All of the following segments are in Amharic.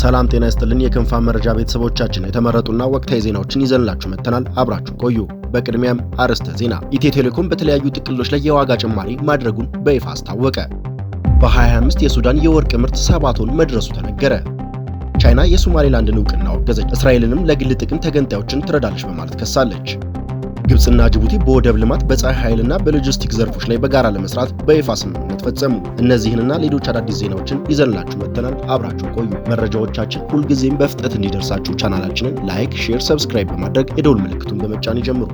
ሰላም ጤና ይስጥልን የክንፋን መረጃ ቤተሰቦቻችን የተመረጡና ወቅታዊ ዜናዎችን ይዘንላችሁ መጥተናል። አብራችሁ ቆዩ። በቅድሚያም አርዕስተ ዜና። ኢትዮ ቴሌኮም በተለያዩ ጥቅሎች ላይ የዋጋ ጭማሪ ማድረጉን በይፋ አስታወቀ። በ2025 የሱዳን የወርቅ ምርት 7 ቶን መድረሱ ተነገረ። ቻይና የሶማሌላንድን እውቅና አወገዘች። እስራኤልንም ለግል ጥቅም ተገንጣዮችን ትረዳለች በማለት ከሳለች። ግብጽና ጅቡቲ በወደብ ልማት በፀሐይ ኃይልና በሎጂስቲክ ዘርፎች ላይ በጋራ ለመስራት በይፋ ስምምነት ፈጸሙ። እነዚህንና ሌሎች አዳዲስ ዜናዎችን ይዘንላችሁ መጥተናል። አብራችሁ ቆዩ። መረጃዎቻችን ሁልጊዜም በፍጥነት እንዲደርሳችሁ ቻናላችንን ላይክ፣ ሼር፣ ሰብስክራይብ በማድረግ የደወል ምልክቱን በመጫን ይጀምሩ።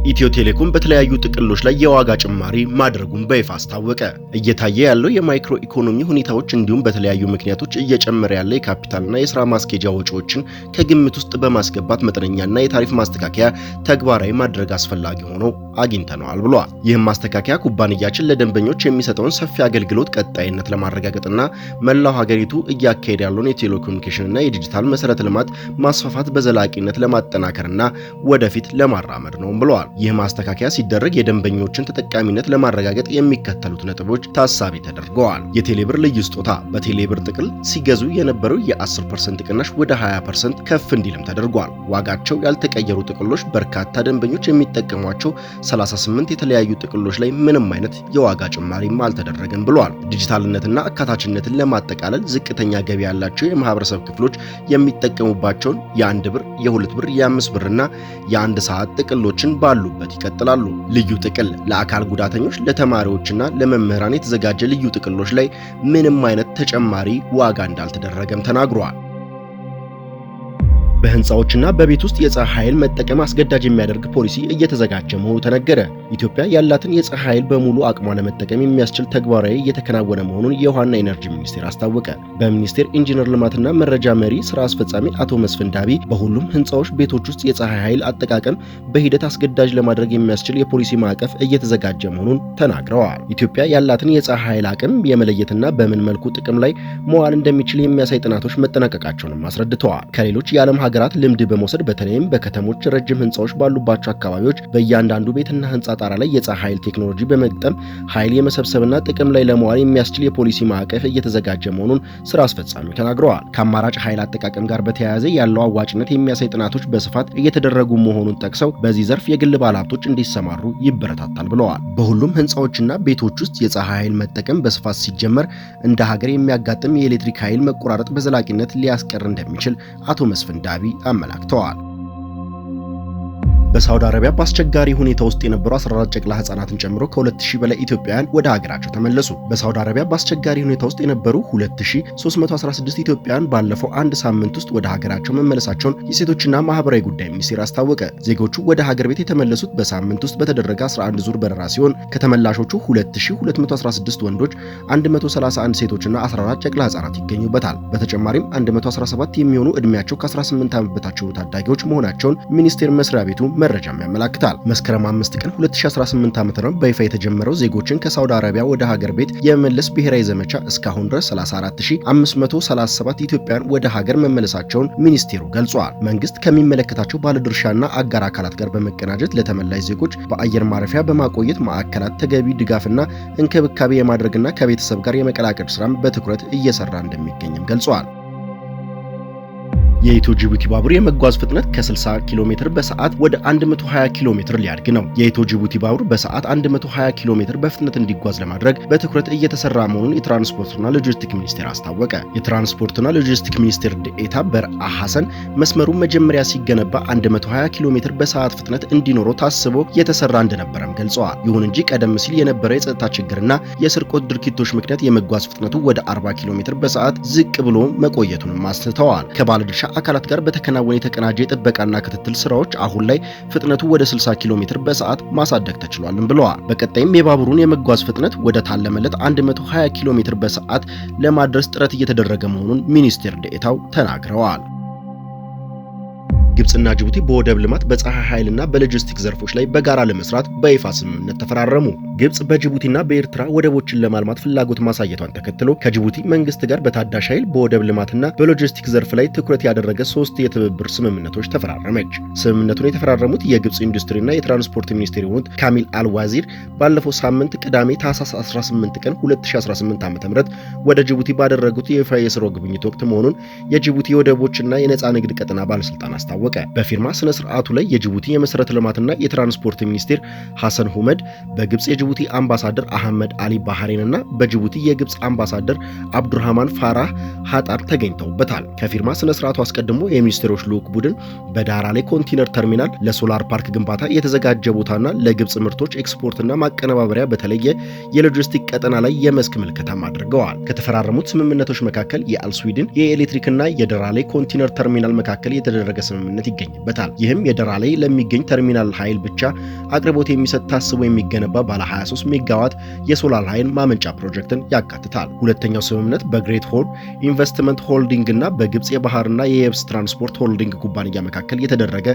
ኢትዮ ቴሌኮም በተለያዩ ጥቅሎች ላይ የዋጋ ጭማሪ ማድረጉን በይፋ አስታወቀ። እየታየ ያለው የማይክሮ ኢኮኖሚ ሁኔታዎች እንዲሁም በተለያዩ ምክንያቶች እየጨመረ ያለ የካፒታልና የሥራ ማስኬጃ ወጪዎችን ከግምት ውስጥ በማስገባት መጠነኛና የታሪፍ ማስተካከያ ተግባራዊ ማድረግ አስፈላጊ ሆኖ አግኝተነዋል ብሏል። ይህም ማስተካከያ ኩባንያችን ለደንበኞች የሚሰጠውን ሰፊ አገልግሎት ቀጣይነት ለማረጋገጥና መላው ሀገሪቱ እያካሄደ ያለውን የቴሌኮሙኒኬሽንና የዲጂታል መሰረተ ልማት ማስፋፋት በዘላቂነት ለማጠናከርና ወደፊት ለማራመድ ነው ብለዋል። ይህ ማስተካከያ ሲደረግ የደንበኞችን ተጠቃሚነት ለማረጋገጥ የሚከተሉት ነጥቦች ታሳቢ ተደርገዋል። የቴሌብር ልዩ ስጦታ በቴሌብር ጥቅል ሲገዙ የነበረው የ10% ቅናሽ ወደ 20% ከፍ እንዲልም ተደርጓል። ዋጋቸው ያልተቀየሩ ጥቅሎች በርካታ ደንበኞች የሚጠቀሟቸው 38 የተለያዩ ጥቅሎች ላይ ምንም አይነት የዋጋ ጭማሪም አልተደረገም ብሏል። ዲጂታልነትና አካታችነትን ለማጠቃለል ዝቅተኛ ገቢ ያላቸው የማህበረሰብ ክፍሎች የሚጠቀሙባቸውን የ1 ብር፣ የ2 ብር፣ የ5 ብርና የ1 ሰዓት ጥቅሎችን ባሉበት ይቀጥላሉ። ልዩ ጥቅል ለአካል ጉዳተኞች፣ ለተማሪዎችና ለመምህራን የተዘጋጀ ልዩ ጥቅሎች ላይ ምንም አይነት ተጨማሪ ዋጋ እንዳልተደረገም ተናግሯል። በህንፃዎችና በቤት ውስጥ የፀሐይ ኃይል መጠቀም አስገዳጅ የሚያደርግ ፖሊሲ እየተዘጋጀ መሆኑ ተነገረ። ኢትዮጵያ ያላትን የፀሐይ ኃይል በሙሉ አቅሟ ለመጠቀም የሚያስችል ተግባራዊ እየተከናወነ መሆኑን የውሃና ኢነርጂ ሚኒስቴር አስታወቀ። በሚኒስቴር ኢንጂነር ልማትና መረጃ መሪ ስራ አስፈጻሚ አቶ መስፍን ዳቢ በሁሉም ህንፃዎች፣ ቤቶች ውስጥ የፀሐይ ኃይል አጠቃቀም በሂደት አስገዳጅ ለማድረግ የሚያስችል የፖሊሲ ማዕቀፍ እየተዘጋጀ መሆኑን ተናግረዋል። ኢትዮጵያ ያላትን የፀሐይ ኃይል አቅም የመለየትና በምን መልኩ ጥቅም ላይ መዋል እንደሚችል የሚያሳይ ጥናቶች መጠናቀቃቸውንም አስረድተዋል። ከሌሎች የዓለም ሀገራት ልምድ በመውሰድ በተለይም በከተሞች ረጅም ህንፃዎች ባሉባቸው አካባቢዎች በእያንዳንዱ ቤትና ህንፃ ጣራ ላይ የፀሐይ ኃይል ቴክኖሎጂ በመግጠም ኃይል የመሰብሰብና ጥቅም ላይ ለመዋል የሚያስችል የፖሊሲ ማዕቀፍ እየተዘጋጀ መሆኑን ስራ አስፈጻሚው ተናግረዋል። ከአማራጭ ኃይል አጠቃቀም ጋር በተያያዘ ያለው አዋጭነት የሚያሳይ ጥናቶች በስፋት እየተደረጉ መሆኑን ጠቅሰው በዚህ ዘርፍ የግል ባለሀብቶች እንዲሰማሩ ይበረታታል ብለዋል። በሁሉም ህንፃዎችና ቤቶች ውስጥ የፀሐይ ኃይል መጠቀም በስፋት ሲጀመር እንደ ሀገር የሚያጋጥም የኤሌክትሪክ ኃይል መቆራረጥ በዘላቂነት ሊያስቀር እንደሚችል አቶ መስፍን ዳቢ አመላክተዋል። በሳውዲ አረቢያ በአስቸጋሪ ሁኔታ ውስጥ የነበሩ 14 ጨቅላ ህጻናትን ጨምሮ ከ2000 በላይ ኢትዮጵያውያን ወደ ሀገራቸው ተመለሱ። በሳውዲ አረቢያ በአስቸጋሪ ሁኔታ ውስጥ የነበሩ 2316 ኢትዮጵያውያን ባለፈው አንድ ሳምንት ውስጥ ወደ ሀገራቸው መመለሳቸውን የሴቶችና ማህበራዊ ጉዳይ ሚኒስቴር አስታወቀ። ዜጎቹ ወደ ሀገር ቤት የተመለሱት በሳምንት ውስጥ በተደረገ 11 ዙር በረራ ሲሆን ከተመላሾቹ 2216 ወንዶች፣ 131 ሴቶችና 14 ጨቅላ ህጻናት ይገኙበታል። በተጨማሪም 117 የሚሆኑ እድሜያቸው ከ18 ዓመት በታች የሆኑ ታዳጊዎች መሆናቸውን ሚኒስቴር መስሪያ ቤቱ መረጃም ያመለክታል። መስከረም 5 ቀን 2018 ዓ.ም በይፋ የተጀመረው ዜጎችን ከሳውዲ አረቢያ ወደ ሀገር ቤት የመመለስ ብሔራዊ ዘመቻ እስካሁን ድረስ 34537 ኢትዮጵያውያን ወደ ሀገር መመለሳቸውን ሚኒስቴሩ ገልጿል። መንግስት ከሚመለከታቸው ባለድርሻና አጋር አካላት ጋር በመቀናጀት ለተመላሽ ዜጎች በአየር ማረፊያ በማቆየት ማዕከላት ተገቢ ድጋፍና እንክብካቤ የማድረግና ከቤተሰብ ጋር የመቀላቀል ስራም በትኩረት እየሰራ እንደሚገኝም ገልጿል። የኢትዮ ጅቡቲ ባቡር የመጓዝ ፍጥነት ከ60 ኪሎ ሜትር በሰዓት ወደ 120 ኪሎ ሜትር ሊያድግ ነው። የኢትዮ ጅቡቲ ባቡር በሰዓት 120 ኪሎ ሜትር በፍጥነት እንዲጓዝ ለማድረግ በትኩረት እየተሰራ መሆኑን የትራንስፖርትና ሎጂስቲክ ሚኒስቴር አስታወቀ። የትራንስፖርትና ሎጂስቲክ ሚኒስቴር ዴኤታ በርአ ሐሰን መስመሩ መጀመሪያ ሲገነባ 120 ኪሎ ሜትር በሰዓት ፍጥነት እንዲኖረው ታስቦ የተሰራ እንደነበረም ገልጸዋል። ይሁን እንጂ ቀደም ሲል የነበረው የጸጥታ ችግርና የስርቆት ድርጊቶች ምክንያት የመጓዝ ፍጥነቱ ወደ 40 ኪሎ ሜትር በሰዓት ዝቅ ብሎ መቆየቱንም አስተዋል። ከባለድርሻ አካላት ጋር በተከናወነ የተቀናጀ የጥበቃና ክትትል ስራዎች አሁን ላይ ፍጥነቱ ወደ 60 ኪሎ ሜትር በሰዓት ማሳደግ ተችሏልም ብለዋል። በቀጣይም የባቡሩን የመጓዝ ፍጥነት ወደ ታለመለት 120 ኪሎ ሜትር በሰዓት ለማድረስ ጥረት እየተደረገ መሆኑን ሚኒስቴር ዴኤታው ተናግረዋል። ግብጽና ጅቡቲ በወደብ ልማት፣ በፀሐይ ኃይልና በሎጂስቲክ ዘርፎች ላይ በጋራ ለመስራት በይፋ ስምምነት ተፈራረሙ። ግብጽ በጅቡቲና በኤርትራ ወደቦችን ለማልማት ፍላጎት ማሳየቷን ተከትሎ ከጅቡቲ መንግስት ጋር በታዳሽ ኃይል፣ በወደብ ልማትና በሎጂስቲክ ዘርፍ ላይ ትኩረት ያደረገ 3 የትብብር ስምምነቶች ተፈራረመች። ስምምነቱን የተፈራረሙት የግብጽ ኢንዱስትሪና የትራንስፖርት ሚኒስቴር የሆኑት ካሚል አልዋዚር ባለፈው ሳምንት ቅዳሜ ታህሳስ 18 ቀን 2018 ዓ.ም ወደ ጅቡቲ ባደረጉት የይፋ የስራ ጉብኝት ወቅት መሆኑን የጅቡቲ ወደቦችና የነጻ ንግድ ቀጠና ባለስልጣን አስታወቀ። በፊርማ ስነ ስርዓቱ ላይ የጅቡቲ የመሰረተ ልማትና የትራንስፖርት ሚኒስቴር ሐሰን ሁመድ፣ በግብጽ የጅቡቲ አምባሳደር አህመድ አሊ ባህሬንና በጅቡቲ የግብጽ አምባሳደር አብዱራህማን ፋራህ ሀጣር ተገኝተውበታል። ከፊርማ ስነ ስርዓቱ አስቀድሞ የሚኒስቴሮች ልዑክ ቡድን በዳራ ላይ ኮንቴነር ተርሚናል፣ ለሶላር ፓርክ ግንባታ የተዘጋጀ ቦታና ለግብጽ ምርቶች ኤክስፖርትና ማቀነባበሪያ በተለየ የሎጂስቲክ ቀጠና ላይ የመስክ ምልከታም አድርገዋል። ከተፈራረሙት ስምምነቶች መካከል የአልስዊድን የኤሌክትሪክና የደራሌ ኮንቴነር ተርሚናል መካከል የተደረገ ስምምነት ይገኝበታል። ይህም የደራሌ ለሚገኝ ተርሚናል ኃይል ብቻ አቅርቦት የሚሰጥ ታስቦ የሚገነባ ባለ 23 ሜጋዋት የሶላር ኃይል ማመንጫ ፕሮጀክትን ያካትታል። ሁለተኛው ስምምነት በግሬት ሆርን ኢንቨስትመንት ሆልዲንግ እና በግብጽ የባህርና የየብስ ትራንስፖርት ሆልዲንግ ኩባንያ መካከል የተደረገ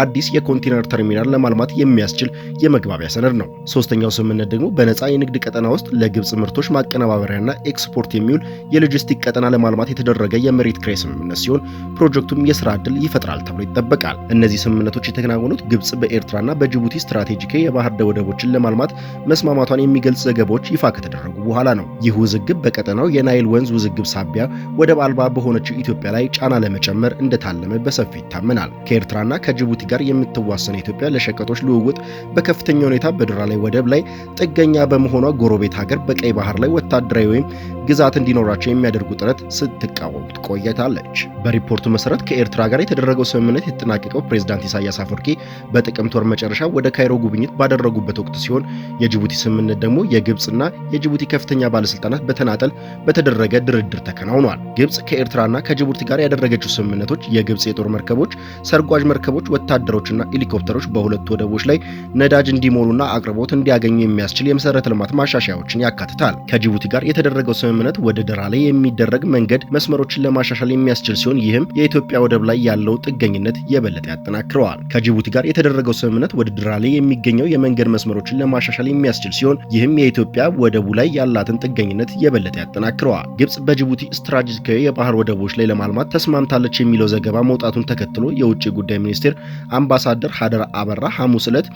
አዲስ የኮንቴነር ተርሚናል ለማልማት የሚያስችል የመግባቢያ ሰነድ ነው። ሶስተኛው ስምምነት ደግሞ በነጻ የንግድ ቀጠና ውስጥ ለግብጽ ምርቶች ማቀነባበሪያና ኤክስፖርት የሚውል የሎጂስቲክ ቀጠና ለማልማት የተደረገ የመሬት ክራይ ስምምነት ሲሆን ፕሮጀክቱም የስራ ዕድል ይፈጥራል ተብሎ ይጠበቃል። እነዚህ ስምምነቶች የተከናወኑት ግብጽ በኤርትራና በጅቡቲ ስትራቴጂካዊ የባህር ወደቦችን ለማልማት መስማማቷን የሚገልጽ ዘገባዎች ይፋ ከተደረጉ በኋላ ነው። ይህ ውዝግብ በቀጠናው የናይል ወንዝ ውዝግብ ሳቢያ ወደብ አልባ በሆነችው ኢትዮጵያ ላይ ጫና ለመጨመር እንደታለመ በሰፊው ይታመናል። ከኤርትራና ከጅቡቲ ጋር የምትዋሰነው ኢትዮጵያ ለሸቀጦች ልውውጥ በከፍተኛ ሁኔታ በድራ ላይ ወደብ ላይ ጥገኛ በመሆኗ ጎረቤት ሀገር በቀይ ባህር ላይ ወታደራዊ ወይም ግዛት እንዲኖራቸው የሚያደርጉ ጥረት ስትቃወም ቆይታለች። በሪፖርቱ መሰረት ከኤርትራ ጋር የተደረገው ስምምነት የተጠናቀቀው ፕሬዝዳንት ኢሳያስ አፈወርቂ በጥቅምት ወር መጨረሻ ወደ ካይሮ ጉብኝት ባደረጉበት ወቅት ሲሆን የጅቡቲ ስምምነት ደግሞ የግብጽና የጅቡቲ ከፍተኛ ባለስልጣናት በተናጠል በተደረገ ድርድር ተከናውኗል። ግብጽ ከኤርትራና ከጅቡቲ ጋር ያደረገችው ስምምነቶች የግብጽ የጦር መርከቦች፣ ሰርጓጅ መርከቦች፣ ወታደሮችና ሄሊኮፕተሮች በሁለቱ ወደቦች ላይ ነዳጅ እንዲሞሉና አቅርቦት እንዲያገኙ የሚያስችል የመሰረተ ልማት ማሻሻያዎችን ያካትታል። ከጅቡቲ ጋር የተደረገው ስምምነት ወደ ደራ ላይ የሚደረግ መንገድ መስመሮችን ለማሻሻል የሚያስችል ሲሆን ይህም የኢትዮጵያ ወደብ ላይ ያለው ጥገኝነት የበለጠ ያጠናክረዋል። ከጅቡቲ ጋር የተደረገው ስምምነት ወደ ደራ ላይ የሚገኘው የመንገድ መስመሮችን ለማሻሻል የሚያስችል ሲሆን ይህም የኢትዮጵያ ወደቡ ላይ ያላትን ጥገኝነት የበለጠ ያጠናክረዋል። ግብጽ በጅቡቲ ስትራቴጂካዊ የባህር ወደቦች ላይ ለማልማት ተስማምታለች የሚለው ዘገባ መውጣቱን ተከትሎ የውጭ ጉዳይ ሚኒስቴር አምባሳደር ሀደር አበራ ሐሙስ ዕለት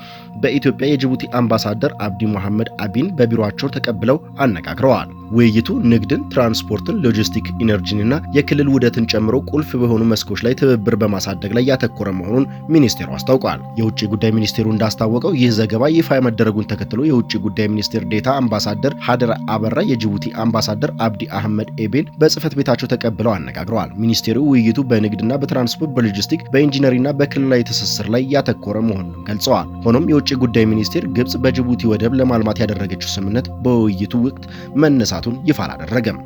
በኢትዮጵያ የጅቡቲ አምባሳደር አብዲ መሐመድ አቢን በቢሮአቸው ተቀብለው አነጋግረዋል። ውይይቱ ንግድን፣ ትራንስፖርትን፣ ሎጂስቲክ፣ ኢነርጂንና የክልል ውህደትን ጨምሮ ቁልፍ በሆኑ መስኮች ላይ ትብብር በማሳደግ ላይ ያተኮረ መሆኑን ሚኒስቴሩ አስታውቋል። የውጭ ጉዳይ ሚኒስቴሩ እንዳስታወቀው ይህ ዘገባ ይፋ መደረጉን ተከትሎ የውጭ ጉዳይ ሚኒስቴር ዴታ አምባሳደር ሀደር አበራ የጅቡቲ አምባሳደር አብዲ አህመድ ኤቤን በጽህፈት ቤታቸው ተቀብለው አነጋግረዋል። ሚኒስቴሩ ውይይቱ በንግድና በትራንስፖርት፣ በሎጂስቲክ፣ በኢንጂነሪንግና በክልላዊ ትስስር ላይ ያተኮረ መሆኑን ገልጸዋል። ሆኖም የውጭ ጉዳይ ሚኒስቴር ግብጽ በጅቡቲ ወደብ ለማልማት ያደረገችው ስምምነት በውይይቱ ወቅት መነሳቱን ይፋ አላደረገም።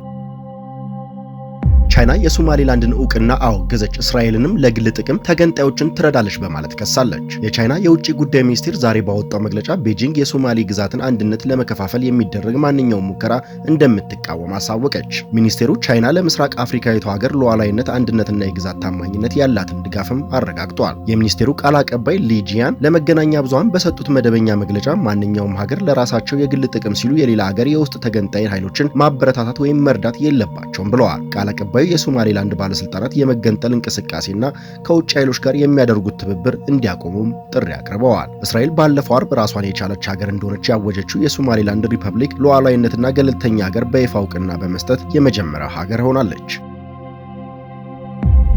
ቻይና የሶማሌላንድን እውቅና አወገዘች። እስራኤልንም ለግል ጥቅም ተገንጣዮችን ትረዳለች በማለት ከሳለች። የቻይና የውጭ ጉዳይ ሚኒስቴር ዛሬ ባወጣው መግለጫ ቤጂንግ የሶማሌ ግዛትን አንድነት ለመከፋፈል የሚደረግ ማንኛውም ሙከራ እንደምትቃወም አሳወቀች። ሚኒስቴሩ ቻይና ለምስራቅ አፍሪካዊቷ ሀገር ሉዓላዊነት፣ አንድነትና የግዛት ታማኝነት ያላትን ድጋፍም አረጋግጧል። የሚኒስቴሩ ቃል አቀባይ ሊጂያን ለመገናኛ ብዙሃን በሰጡት መደበኛ መግለጫ ማንኛውም ሀገር ለራሳቸው የግል ጥቅም ሲሉ የሌላ ሀገር የውስጥ ተገንጣይ ኃይሎችን ማበረታታት ወይም መርዳት የለባቸውም ብለዋል። ቃል አቀባዩ የሶማሌላንድ ባለስልጣናት የመገንጠል እንቅስቃሴና ከውጭ ኃይሎች ጋር የሚያደርጉት ትብብር እንዲያቆሙም ጥሪ አቅርበዋል። እስራኤል ባለፈው አርብ ራሷን የቻለች ሀገር እንደሆነች ያወጀችው የሶማሌላንድ ሪፐብሊክ ሉዓላዊነትና ገለልተኛ ሀገር በይፋ እውቅና በመስጠት የመጀመሪያው ሀገር ሆናለች።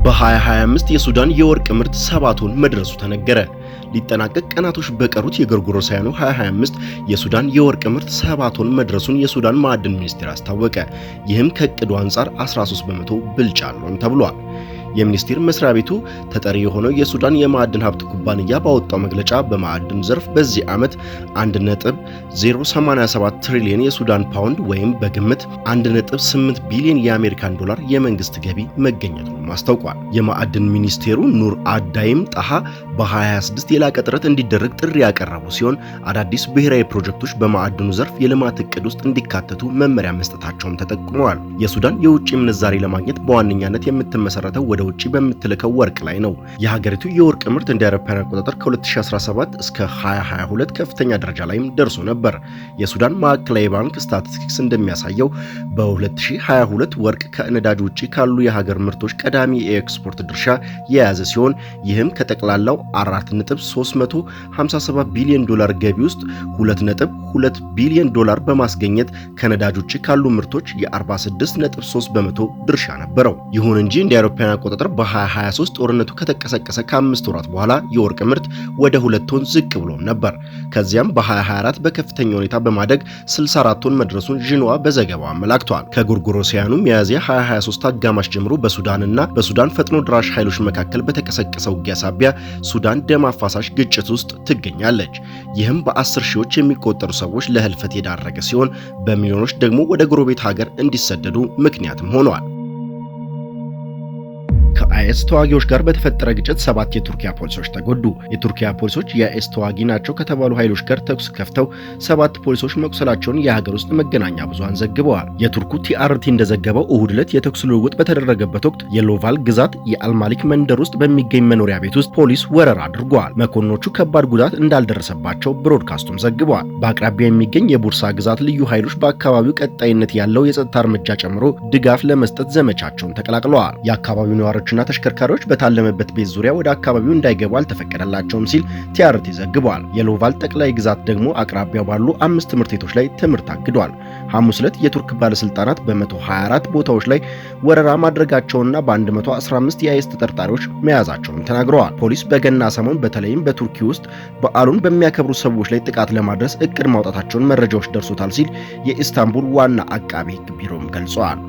በ2025 የሱዳን የወርቅ ምርት 7 ቶን መድረሱ ተነገረ። ሊጠናቀቅ ቀናቶች በቀሩት የጎርጎሮሳውያኑ 2025 የሱዳን የወርቅ ምርት 7 ቶን መድረሱን የሱዳን ማዕድን ሚኒስቴር አስታወቀ። ይህም ከዕቅዱ አንጻር 13 በመቶ ብልጫ አለው ተብሏል። የሚኒስቴር መስሪያ ቤቱ ተጠሪ የሆነው የሱዳን የማዕድን ሀብት ኩባንያ ባወጣው መግለጫ በማዕድን ዘርፍ በዚህ ዓመት 1.087 ትሪሊዮን የሱዳን ፓውንድ ወይም በግምት 1.8 ቢሊዮን የአሜሪካን ዶላር የመንግስት ገቢ መገኘቱን አስታውቋል። የማዕድን ሚኒስቴሩ ኑር አዳይም ጣሃ በ2026 የላቀ ጥረት እንዲደረግ ጥሪ ያቀረቡ ሲሆን አዳዲስ ብሔራዊ ፕሮጀክቶች በማዕድኑ ዘርፍ የልማት እቅድ ውስጥ እንዲካተቱ መመሪያ መስጠታቸውም ተጠቁመዋል። የሱዳን የውጭ ምንዛሬ ለማግኘት በዋነኛነት የምትመሰረተው ወደ ውጭ በምትልከው ወርቅ ላይ ነው። የሀገሪቱ የወርቅ ምርት እንደ አውሮፓውያን አቆጣጠር ከ2017 እስከ 2022 ከፍተኛ ደረጃ ላይም ደርሶ ነበር። የሱዳን ማዕከላዊ ባንክ ስታቲስቲክስ እንደሚያሳየው በ2022 ወርቅ ከነዳጅ ውጪ ካሉ የሀገር ምርቶች ቀዳሚ የኤክስፖርት ድርሻ የያዘ ሲሆን ይህም ከጠቅላላው 4.357 ቢሊዮን ዶላር ገቢ ውስጥ 2.2 ቢሊዮን ዶላር በማስገኘት ከነዳጅ ውጪ ካሉ ምርቶች የ46.3 በመቶ ድርሻ ነበረው። ይሁን እንጂ እንደ አውሮፓውያን አቆጣጠር በ2023 ጦርነቱ ከተቀሰቀሰ ከ5 ወራት በኋላ የወርቅ ምርት ወደ 2 ቶን ዝቅ ብሎ ነበር። ከዚያም በ2024 በከፍተኛ ሁኔታ በማደግ 64 ቶን መድረሱን ዥንዋ በዘገባው አመላክቷል። ከጎርጎሮሳውያኑ ሚያዝያ 2023 አጋማሽ ጀምሮ በሱዳንና በሱዳን ፈጥኖ ድራሽ ኃይሎች መካከል በተቀሰቀሰው ውጊያ ሳቢያ ሱዳን ደም አፋሳሽ ግጭት ውስጥ ትገኛለች። ይህም በ10 ሺዎች የሚቆጠሩ ሰዎች ለህልፈት የዳረገ ሲሆን በሚሊዮኖች ደግሞ ወደ ጎረቤት ሀገር እንዲሰደዱ ምክንያትም ሆነዋል። ከአይኤስ ተዋጊዎች ጋር በተፈጠረ ግጭት 7 የቱርኪያ ፖሊሶች ተጎዱ። የቱርኪያ ፖሊሶች የአይኤስ ተዋጊ ናቸው ከተባሉ ኃይሎች ጋር ተኩስ ከፍተው 7 ፖሊሶች መቁሰላቸውን የሀገር ውስጥ መገናኛ ብዙሃን ዘግበዋል። የቱርኩ ቲአርቲ እንደዘገበው እሁድ ዕለት የተኩስ ልውውጥ በተደረገበት ወቅት የሎቫል ግዛት የአልማሊክ መንደር ውስጥ በሚገኝ መኖሪያ ቤት ውስጥ ፖሊስ ወረራ አድርገዋል። መኮንኖቹ ከባድ ጉዳት እንዳልደረሰባቸው ብሮድካስቱም ዘግበዋል። በአቅራቢያ የሚገኝ የቡርሳ ግዛት ልዩ ኃይሎች በአካባቢው ቀጣይነት ያለው የጸጥታ እርምጃ ጨምሮ ድጋፍ ለመስጠት ዘመቻቸውን ተቀላቅለዋል። የአካባቢው ነዋሪዎችና ተሽከርካሪዎች በታለመበት ቤት ዙሪያ ወደ አካባቢው እንዳይገቡ አልተፈቀደላቸውም ሲል ቲአርቲ ዘግቧል። የሎቫል ጠቅላይ ግዛት ደግሞ አቅራቢያው ባሉ 5 ትምህርት ቤቶች ላይ ትምህርት አግዷል። ሐሙስ ዕለት የቱርክ ባለስልጣናት በ124 ቦታዎች ላይ ወረራ ማድረጋቸውና በ115 የአይኤስ ተጠርጣሪዎች መያዛቸውን ተናግረዋል። ፖሊስ በገና ሰሞን በተለይም በቱርኪ ውስጥ በዓሉን በሚያከብሩ ሰዎች ላይ ጥቃት ለማድረስ እቅድ ማውጣታቸውን መረጃዎች ደርሶታል ሲል የኢስታንቡል ዋና አቃቤ ሕግ ቢሮም ገልጿል።